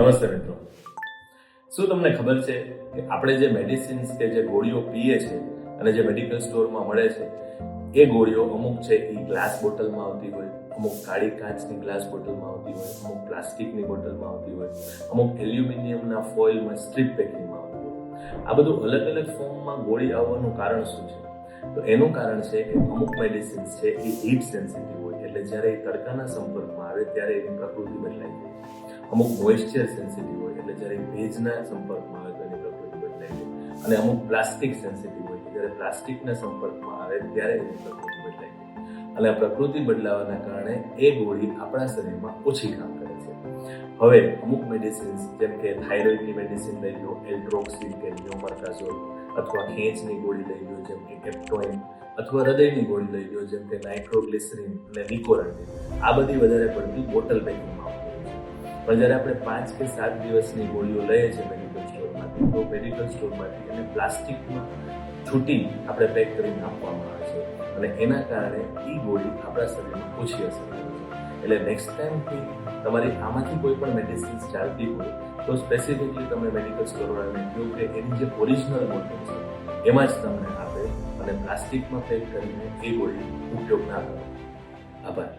નમસ્તે મિત્રો. શું તમને ખબર છે કે આપણે જે મેડિસિન્સ કે જે ગોળીઓ પીએ છે અને જે મેડિકલ સ્ટોરમાં મળે છે એ ગોળીઓ અમુક છે એ ગ્લાસ બોટલમાં આવતી હોય, અમુક કાળી કાચની ગ્લાસ બોટલમાં આવતી હોય, અમુક પ્લાસ્ટિકની બોટલમાં આવતી હોય, અમુક એલ્યુમિનિયમના ફોઇલમાં સ્ટ્રીપ પેકિંગમાં આવતી હોય. આ બધું અલગ અલગ ફોર્મમાં ગોળી આવવાનું કારણ શું છે? તો એનું કારણ છે કે અમુક મેડિસિન્સ છે એ હીટ સેન્સિટિવ હોય, એટલે જ્યારે એ તડકાના સંપર્કમાં આવે ત્યારે એની પ્રકૃતિ બદલાઈ જાય. અમુક મોઇશ્ચર સેન્સિટિવ હોય, એટલે જ્યારે ભેજના સંપર્કમાં આવે તો એની પ્રકૃતિ બદલાઈ જાય. અને અમુક પ્લાસ્ટિક સેન્સિટિવ હોય, જ્યારે પ્લાસ્ટિકના સંપર્કમાં આવે ત્યારે એની પ્રકૃતિ બદલાઈ જાય. અને આ પ્રકૃતિ બદલાવાના કારણે એ ગોળી આપણા શરીરમાં ઓછી કામ કરે છે. હવે અમુક મેડિસિન્સ જેમ કે થાઇરોઇડની મેડિસિન લઈ લો, એલ્ટ્રોક્સિન કે લિયોમર્કાઝોલ, અથવા ખેંચની ગોળી લઈ લો જેમ કે કેપ્ટોઇન, અથવા હૃદયની ગોળી લઈ લો જેમ કે નાઇટ્રોગ્લિસરીન અને નિકોરાટિન. આ બધી વધારે પડતી બોટલ પેકિંગમાં આવતી હોય છે. પણ જ્યારે આપણે 5 કે 7 દિવસની ગોળીઓ લઈએ છીએ મેડિકલ સ્ટોરમાંથી, તો મેડિકલ સ્ટોરમાંથી એને પ્લાસ્ટિકમાં છૂટી આપણે પેક કરીને આપવામાં આવે છે. અને એના કારણે એ ગોળી આપણા શરીરમાં ઓછી અસર કરે છે. એટલે નેક્સ્ટ ટાઈમથી તમારી આમાંથી કોઈ પણ મેડિસિન્સ ચાલતી હોય તો સ્પેસિફિકલી તમે મેડિકલ સ્ટોરવાળાને કહો કે એની જે ઓરિજિનલ બોટલ છે એમાં જ તમને આપે અને પ્લાસ્ટિકમાં પેક કરીને એ ગોળી ઉપયોગ ના કરો. આભાર.